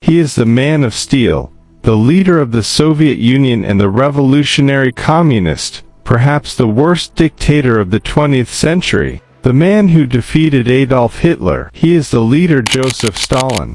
He is the man of steel, the leader of the Soviet Union and the revolutionary communist, perhaps the worst dictator of the 20th century. The man who defeated Adolf Hitler. He is the leader Joseph Stalin.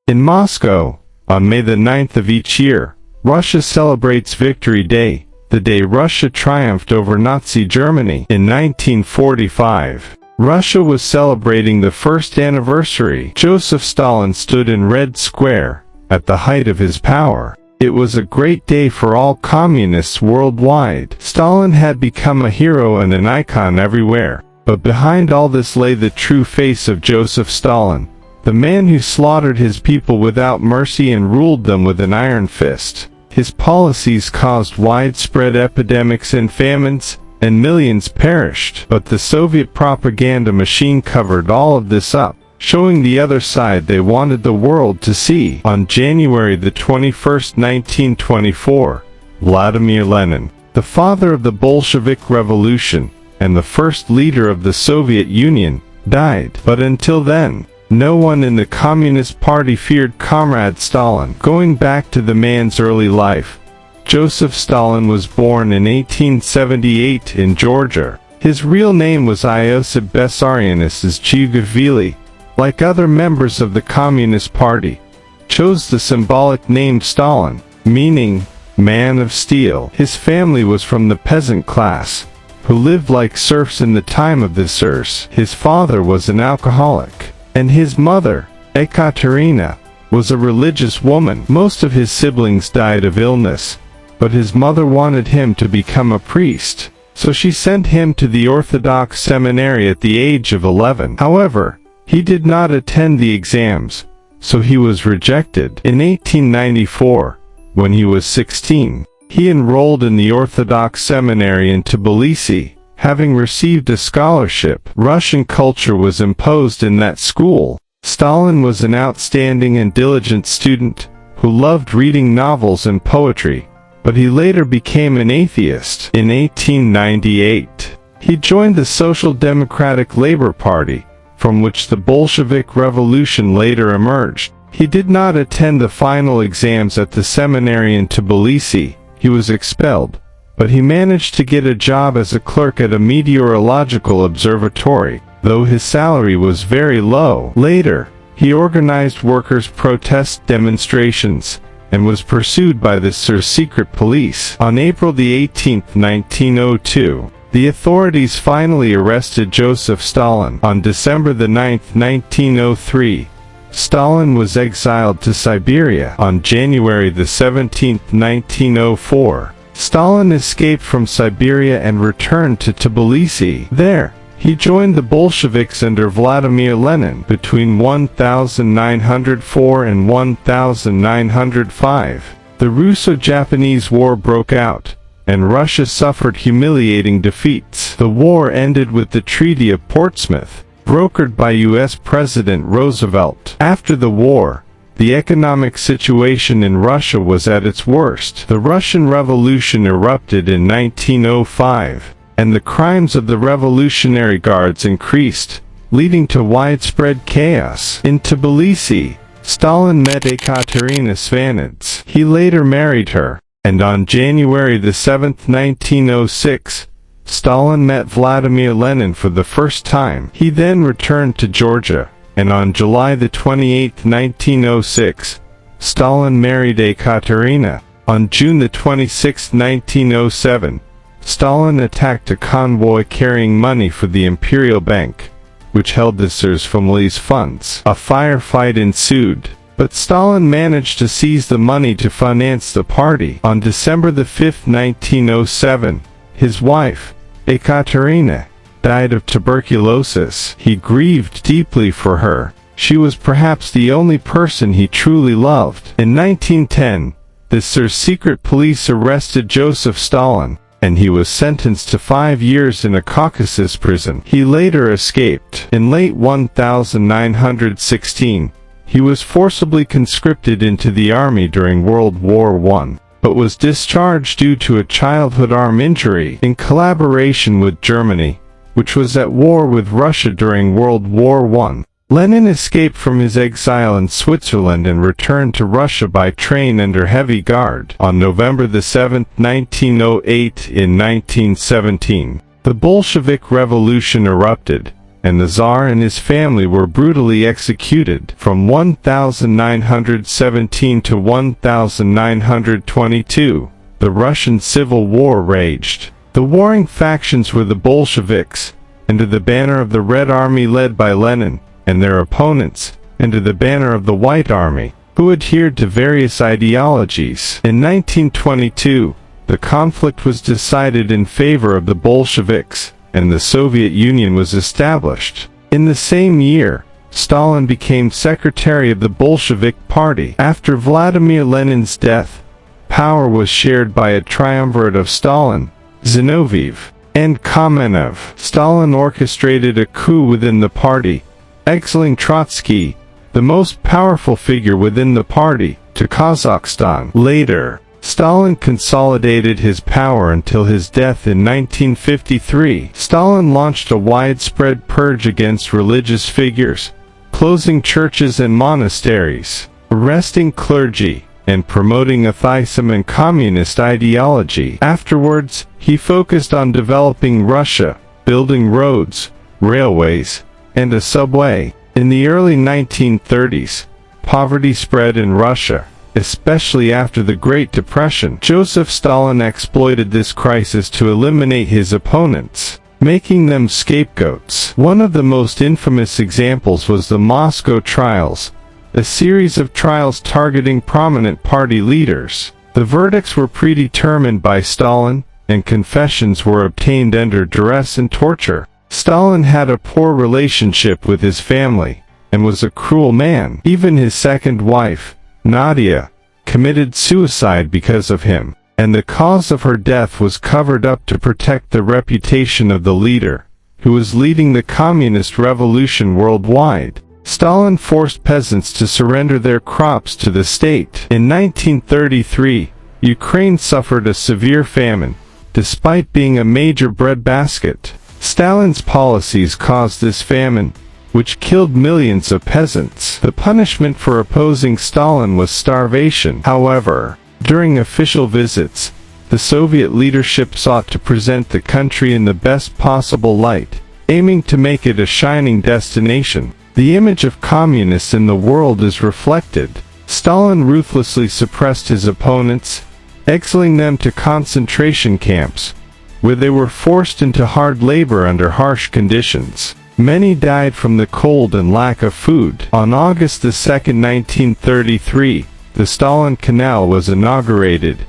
In Moscow, on May the 9th of each year, Russia celebrates Victory Day, the day Russia triumphed over Nazi Germany in 1945. Russia was celebrating the first anniversary. Joseph Stalin stood in Red Square, at the height of his power. It was a great day for all communists worldwide. Stalin had become a hero and an icon everywhere. But behind all this lay the true face of Joseph Stalin, the man who slaughtered his people without mercy and ruled them with an iron fist. His policies caused widespread epidemics and famines, and millions perished. But the Soviet propaganda machine covered all of this up, showing the other side they wanted the world to see. On January the 21st, 1924, Vladimir Lenin, the father of the Bolshevik Revolution, and the first leader of the Soviet Union, died. But until then, no one in the Communist Party feared Comrade Stalin. Going back to the man's early life, Joseph Stalin was born in 1878 in Georgia. His real name was Iosif Vissarionovich Zhugashvili. Like other members of the Communist Party, chose the symbolic name Stalin, meaning man of steel. His family was from the peasant class, who lived like serfs in the time of the Tsars. His father was an alcoholic, and his mother, Ekaterina, was a religious woman. Most of his siblings died of illness, but his mother wanted him to become a priest, so she sent him to the Orthodox seminary at the age of 11. However, he did not attend the exams, so he was rejected. In 1894, when he was 16, he enrolled in the Orthodox seminary in Tbilisi. Having received a scholarship, Russian culture was imposed in that school. Stalin was an outstanding and diligent student, who loved reading novels and poetry, but he later became an atheist. In 1898, he joined the Social Democratic Labor Party, from which the Bolshevik Revolution later emerged. He did not attend the final exams at the seminary in Tbilisi. He was expelled, but he managed to get a job as a clerk at a meteorological observatory, though his salary was very low. Later, he organized workers' protest demonstrations, and was pursued by the Tsar's secret police. On April the 18th, 1902, the authorities finally arrested Joseph Stalin. On December the 9th, 1903, Stalin was exiled to Siberia. On January the 17th, 1904, Stalin escaped from Siberia and returned to Tbilisi. There, he joined the Bolsheviks under Vladimir Lenin. Between 1904 and 1905, the Russo-Japanese War broke out, and Russia suffered humiliating defeats. The war ended with the Treaty of Portsmouth, brokered by U.S. President Roosevelt. After the war, the economic situation in Russia was at its worst. The Russian Revolution erupted in 1905, and the crimes of the Revolutionary Guards increased, leading to widespread chaos. In Tbilisi, Stalin met Ekaterina Svanidze. He later married her, and on January the 7th, 1906, Stalin met Vladimir Lenin for the first time. He then returned to Georgia, and on July the 28th, 1906, Stalin married Ekaterina. On June the 26th, 1907, Stalin attacked a convoy carrying money for the Imperial Bank, which held the Tsar's family's funds. A firefight ensued, but Stalin managed to seize the money to finance the party. On December the 5th, 1907, his wife, Ekaterina, died of tuberculosis. He grieved deeply for her. She was perhaps the only person he truly loved. In 1910, the Tsar's secret police arrested Joseph Stalin, and he was sentenced to 5 years in a Caucasus prison. He later escaped. In late 1916, he was forcibly conscripted into the army during World War I, but was discharged due to a childhood arm injury. In collaboration with Germany, which was at war with Russia during World War I, Lenin escaped from his exile in Switzerland and returned to Russia by train under heavy guard. On November 7, 1908, in 1917, the Bolshevik Revolution erupted, and the Tsar and his family were brutally executed. From 1917 to 1922, the Russian Civil War raged. The warring factions were the Bolsheviks, under the banner of the Red Army led by Lenin, and their opponents, under the banner of the White Army, who adhered to various ideologies. In 1922, the conflict was decided in favor of the Bolsheviks, and the Soviet Union was established. In the same year, Stalin became secretary of the Bolshevik Party. After Vladimir Lenin's death, power was shared by a triumvirate of Stalin, Zinoviev, and Kamenev. Stalin orchestrated a coup within the party, exiling Trotsky, the most powerful figure within the party, to Kazakhstan. Later, Stalin consolidated his power until his death in 1953. Stalin launched a widespread purge against religious figures, closing churches and monasteries, arresting clergy, and promoting atheism and communist ideology. Afterwards, he focused on developing Russia, building roads, railways, and a subway. In the early 1930s, poverty spread in Russia, especially after the Great Depression. Joseph Stalin exploited this crisis to eliminate his opponents, making them scapegoats. One of the most infamous examples was the Moscow trials, a series of trials targeting prominent party leaders. The verdicts were predetermined by Stalin, and confessions were obtained under duress and torture. Stalin had a poor relationship with his family, and was a cruel man. Even his second wife, Nadia, committed suicide because of him, and the cause of her death was covered up to protect the reputation of the leader, who was leading the communist revolution worldwide. Stalin forced peasants to surrender their crops to the state. In 1933, Ukraine suffered a severe famine, despite being a major breadbasket. Stalin's policies caused this famine, which killed millions of peasants. The punishment for opposing Stalin was starvation. However, during official visits, the Soviet leadership sought to present the country in the best possible light, aiming to make it a shining destination. The image of communists in the world is reflected. Stalin ruthlessly suppressed his opponents, exiling them to concentration camps, where they were forced into hard labor under harsh conditions. Many died from the cold and lack of food. On August 2, 1933, the Stalin Canal was inaugurated,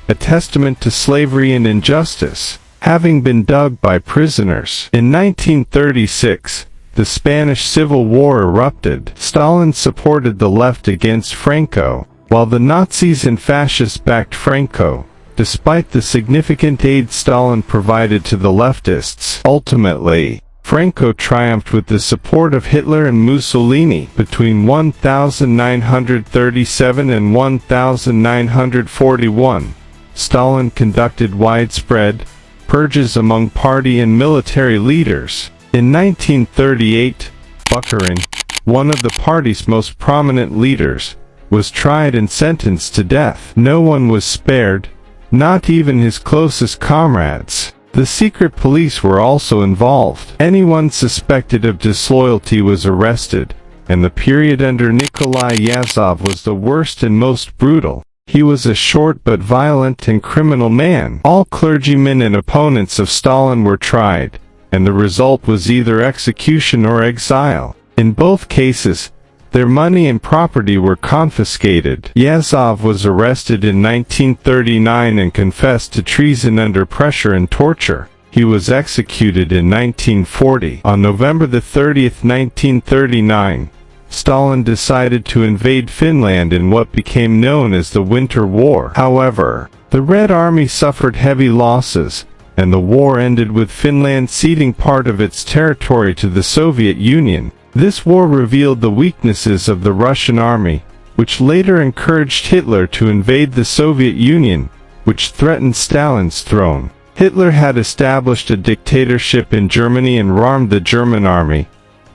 a testament to slavery and injustice, having been dug by prisoners. In 1936, the Spanish Civil War erupted. Stalin supported the left against Franco, while the Nazis and fascists backed Franco, despite the significant aid Stalin provided to the leftists. Ultimately, Franco triumphed with the support of Hitler and Mussolini. Between 1937 and 1941, Stalin conducted widespread purges among party and military leaders. In 1938, Bukharin, one of the party's most prominent leaders, was tried and sentenced to death. No one was spared, not even his closest comrades. The secret police were also involved. Anyone suspected of disloyalty was arrested, and the period under Nikolai Yazov was the worst and most brutal. He was a short but violent and criminal man. All clergymen and opponents of Stalin were tried, and the result was either execution or exile. In both cases, their money and property were confiscated. Yazov was arrested in 1939 and confessed to treason under pressure and torture. He was executed in 1940. On November 30, 1939, Stalin decided to invade Finland in what became known as the Winter War. However, the Red Army suffered heavy losses, and the war ended with Finland ceding part of its territory to the Soviet Union. This war revealed the weaknesses of the Russian army, which later encouraged Hitler to invade the Soviet Union, which threatened Stalin's throne. Hitler had established a dictatorship in Germany and armed the German army,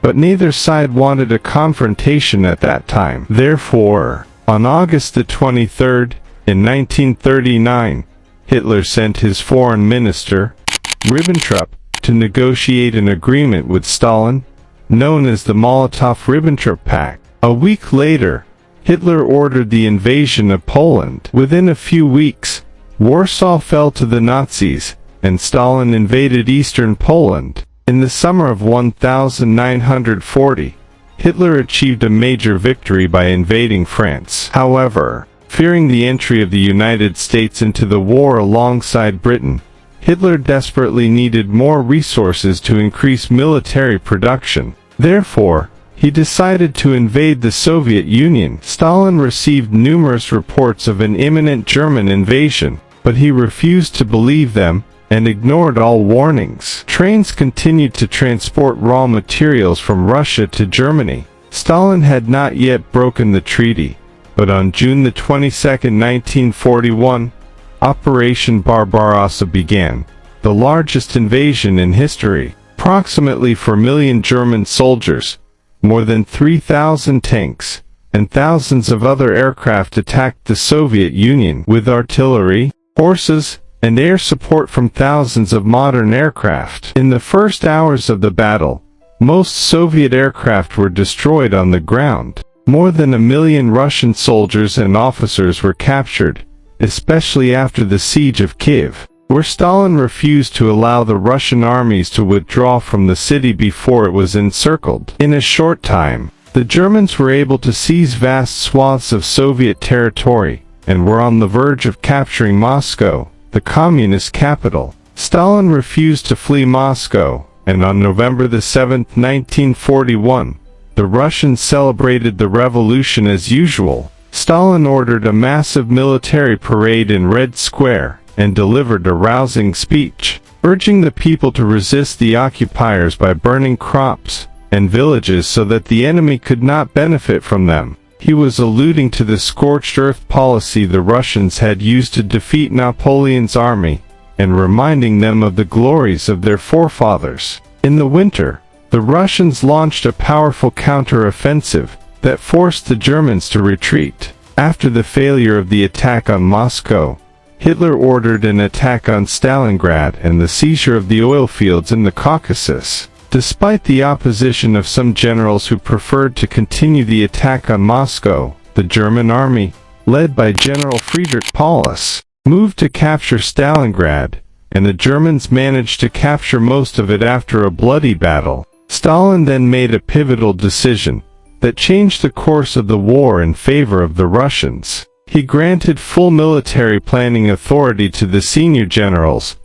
but neither side wanted a confrontation at that time. Therefore, on August the 23rd, in 1939, Hitler sent his foreign minister, Ribbentrop, to negotiate an agreement with Stalin, known as the Molotov-Ribbentrop Pact. A week later, Hitler ordered the invasion of Poland. Within a few weeks, Warsaw fell to the Nazis, and Stalin invaded eastern Poland. In the summer of 1940, Hitler achieved a major victory by invading France. However, fearing the entry of the United States into the war alongside Britain, Hitler desperately needed more resources to increase military production. Therefore, he decided to invade the Soviet Union. Stalin received numerous reports of an imminent German invasion, but he refused to believe them and ignored all warnings. Trains continued to transport raw materials from Russia to Germany. Stalin had not yet broken the treaty, but on June the 22nd, 1941, Operation Barbarossa began, the largest invasion in history. Approximately 4 million German soldiers, more than 3,000 tanks, and thousands of other aircraft attacked the Soviet Union with artillery, horses, and air support from thousands of modern aircraft. In the first hours of the battle, most Soviet aircraft were destroyed on the ground. More than 1 million Russian soldiers and officers were captured, especially after the siege of Kiev, where Stalin refused to allow the Russian armies to withdraw from the city before it was encircled. In a short time, the Germans were able to seize vast swaths of Soviet territory, and were on the verge of capturing Moscow, the communist capital. Stalin refused to flee Moscow, and on November the 7th, 1941, the Russians celebrated the revolution as usual. Stalin ordered a massive military parade in Red Square, and delivered a rousing speech, urging the people to resist the occupiers by burning crops and villages so that the enemy could not benefit from them. He was alluding to the scorched earth policy the Russians had used to defeat Napoleon's army, and reminding them of the glories of their forefathers. In the winter, the Russians launched a powerful counter-offensive that forced the Germans to retreat. After the failure of the attack on Moscow, Hitler ordered an attack on Stalingrad and the seizure of the oil fields in the Caucasus. Despite the opposition of some generals who preferred to continue the attack on Moscow, the German army, led by General Friedrich Paulus, moved to capture Stalingrad, and the Germans managed to capture most of it after a bloody battle. Stalin then made a pivotal decision that changed the course of the war in favor of the Russians. He granted full military planning authority to the senior generals,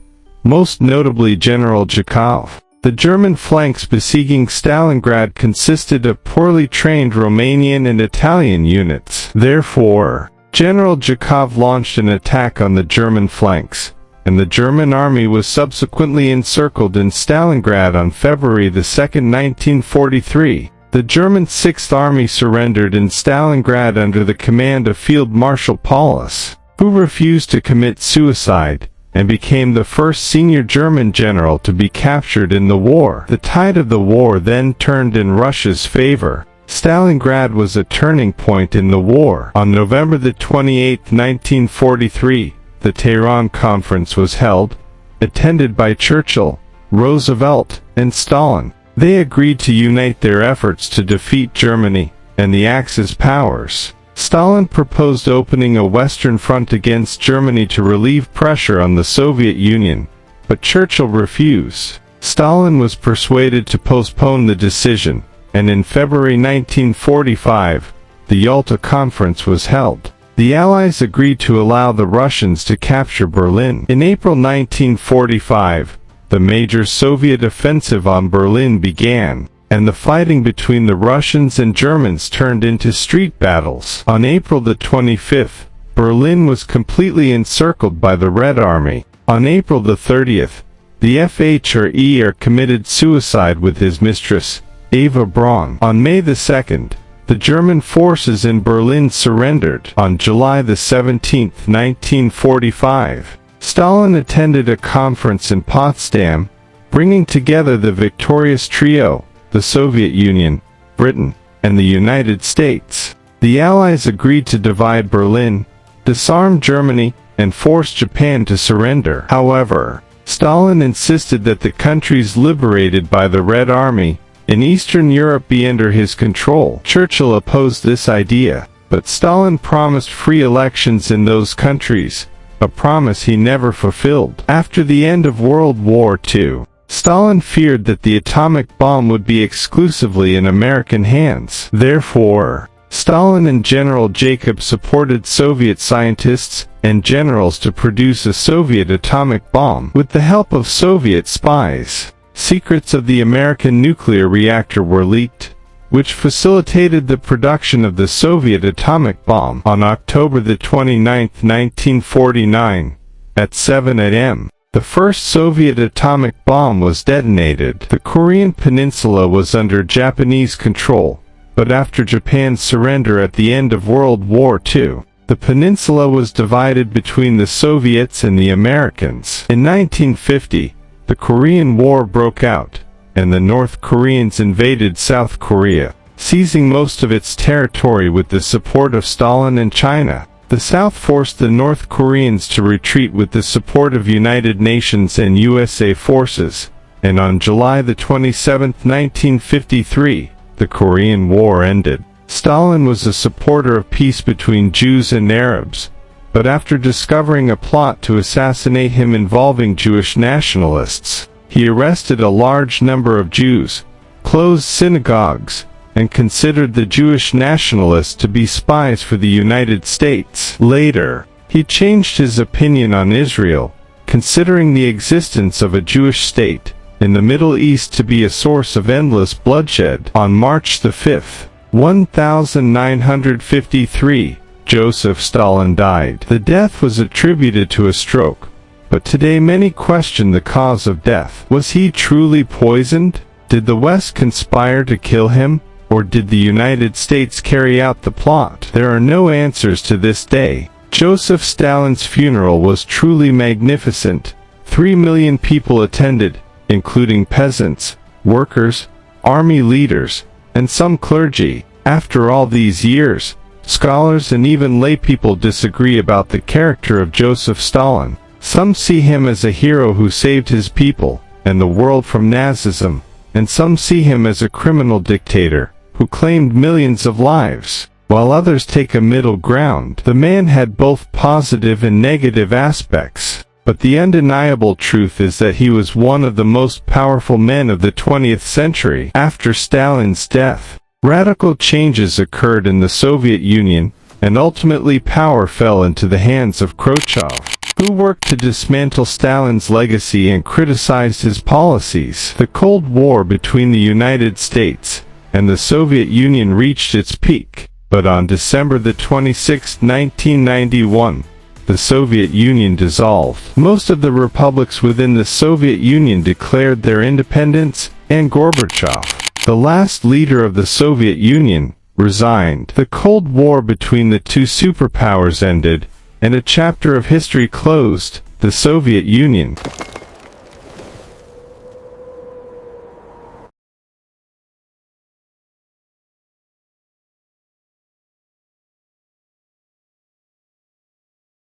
most notably General Zhukov. The German flanks besieging Stalingrad consisted of poorly trained Romanian and Italian units. Therefore, General Zhukov launched an attack on the German flanks, and the German army was subsequently encircled in Stalingrad on February 2, 1943. The German Sixth Army surrendered in Stalingrad under the command of Field Marshal Paulus, who refused to commit suicide, and became the first senior German general to be captured in the war. The tide of the war then turned in Russia's favor. Stalingrad was a turning point in the war. On November 28, 1943, the Tehran Conference was held, attended by Churchill, Roosevelt, and Stalin. They agreed to unite their efforts to defeat Germany and the Axis powers. Stalin proposed opening a Western front against Germany to relieve pressure on the Soviet Union, but Churchill refused. Stalin was persuaded to postpone the decision, and in February 1945, the Yalta Conference was held. The Allies agreed to allow the Russians to capture Berlin. In April 1945, the major Soviet offensive on Berlin began, and the fighting between the Russians and Germans turned into street battles. On April 25th, Berlin was completely encircled by the Red Army. On April 30th, the FHR committed suicide with his mistress, Eva Braun. On May 2nd, the German forces in Berlin surrendered. On July 17, 1945, Stalin attended a conference in Potsdam, bringing together the victorious trio, the Soviet Union, Britain, and the United States. The Allies agreed to divide Berlin, disarm Germany, and force Japan to surrender. However, Stalin insisted that the countries liberated by the Red Army in Eastern Europe be under his control. Churchill opposed this idea, but Stalin promised free elections in those countries, a promise he never fulfilled. After the end of World War II, Stalin feared that the atomic bomb would be exclusively in American hands. Therefore, Stalin and General Jacob supported Soviet scientists and generals to produce a Soviet atomic bomb. With the help of Soviet spies, secrets of the American nuclear reactor were leaked, which facilitated the production of the Soviet atomic bomb. On October 29, 1949, at 7 a.m., the first Soviet atomic bomb was detonated. The Korean peninsula was under Japanese control, but after Japan's surrender at the end of World War II, the peninsula was divided between the Soviets and the Americans. In 1950, the Korean War broke out, and the North Koreans invaded South Korea, seizing most of its territory with the support of Stalin and China. The South forced the North Koreans to retreat with the support of United Nations and USA forces, and on July 27, 1953, the Korean War ended. Stalin was a supporter of peace between Jews and Arabs, but after discovering a plot to assassinate him involving Jewish nationalists, he arrested a large number of Jews, closed synagogues, and considered the Jewish nationalists to be spies for the United States. Later, he changed his opinion on Israel, considering the existence of a Jewish state in the Middle East to be a source of endless bloodshed. On March 5, 1953, Joseph Stalin died. The death was attributed to a stroke, but today many question the cause of death. Was he truly poisoned? Did the West conspire to kill him? Or did the United States carry out the plot? There are no answers to this day. Joseph Stalin's funeral was truly magnificent. 3 million people attended, including peasants, workers, army leaders, and some clergy. After all these years, scholars and even laypeople disagree about the character of Joseph Stalin. Some see him as a hero who saved his people and the world from Nazism, and some see him as a criminal dictator who claimed millions of lives, while others take a middle ground. The man had both positive and negative aspects, but the undeniable truth is that he was one of the most powerful men of the 20th century. After Stalin's death, radical changes occurred in the Soviet Union, and ultimately power fell into the hands of Khrushchev, who worked to dismantle Stalin's legacy and criticized his policies. The Cold War between the United States and the Soviet Union reached its peak, but on December 26, 1991, the Soviet Union dissolved. Most of the republics within the Soviet Union declared their independence, and Gorbachev, the last leader of the Soviet Union, resigned. The Cold War between the two superpowers ended, and a chapter of history closed. The Soviet Union